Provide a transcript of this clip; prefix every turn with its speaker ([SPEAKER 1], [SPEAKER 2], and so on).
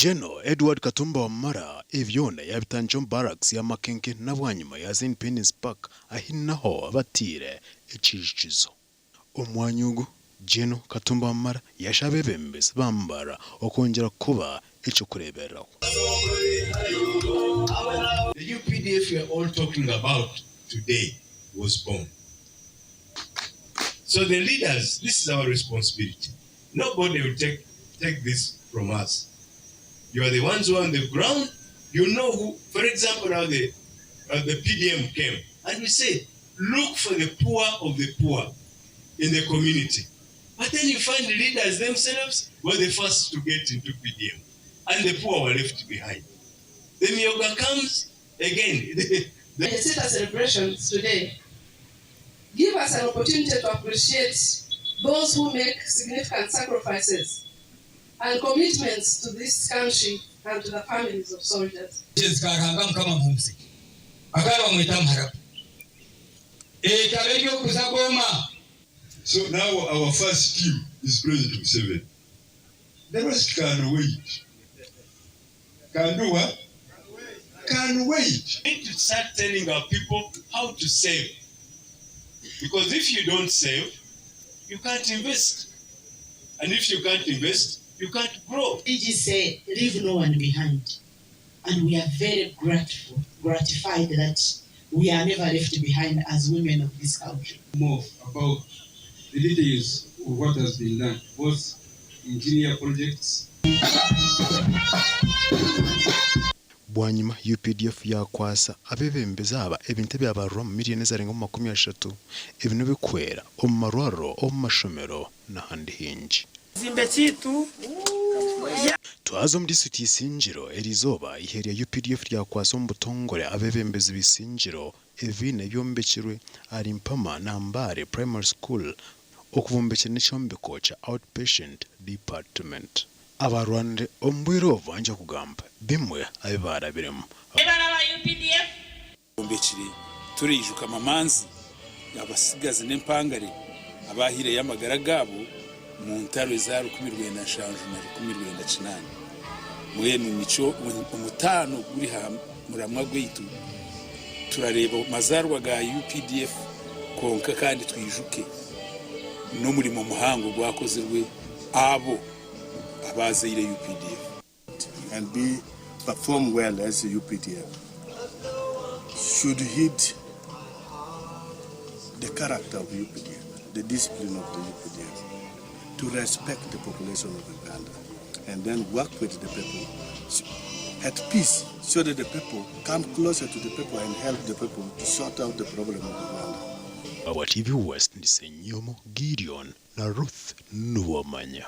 [SPEAKER 1] General Edward Katumba wamara evyona yabitanjo barracks ya makenke nabwanyuma ya St. Penis Park ahinaho abatire ekijizo omwanyugo General Katumba wamara yaashaba abeebembezi bambara okongera kuba eky'okureeberaho.
[SPEAKER 2] The UPDF we are all talking about today was born. So the leaders, this is our responsibility. Nobody will take this from us. You are the ones who are on the ground. You know who, for example, now the PDM came and we said, look for the poor of the poor in the community. But then you find the leaders themselves were the first to get into PDM and the poor were left behind. Then yoga comes again.
[SPEAKER 3] The center celebrations today give us an opportunity to appreciate those who make significant sacrifices and commitments to this country and to the families of soldiers.
[SPEAKER 2] So now our first team is President Museveni. The rest can wait. Can do what? Can wait. We need to start telling our people how to save. Because if you don't save, you can't invest. And if you can't invest, you can't grow.
[SPEAKER 4] DG say, leave no one behind. And we are very gratified that we are never left behind as women of this country.
[SPEAKER 5] More about the details of what has been done, both engineer projects.
[SPEAKER 1] Bwanyuma UPDF yakwasa abeebembezi aba ebintu byabarwa mu miliyoni zarenga 30 ebintu bikwera omu marwaro omu mashomero n'ahandi hingi. Twazo mu disitulikiti y'Isingiro erizoba iherya UPDF ryakwasa omu butongore abeebembezi b'Isingiro ebine byombekirwe ari mpama na Mbare Primary School okuvumbekera n'ekyombeko kya outpatient department. Abarwanire ombwire ovanje kugamba bimwe abibarabiremu.
[SPEAKER 6] Ebaraba UPDF
[SPEAKER 7] bombekire turijuka mamanzi abasigaze n'empangare abahire y'amagara gabo mu ntaro za 1975 na 1998 mwene mico umutano guri ha muramwa gwitu turareba mazarwa ga UPDF konka kandi twijuke no muri mu muhango gwakozirwe abo abazeire UPDF
[SPEAKER 8] and perform well as a UPDF should heed the character of UPDF, the discipline of the UPDF, to respect the population of Uganda and then work with the people at peace so that the people come closer to the people and help the people to sort out the problem of Uganda.
[SPEAKER 1] Our TV West ni Senyomo Gideon na Ruth Nuwamanya.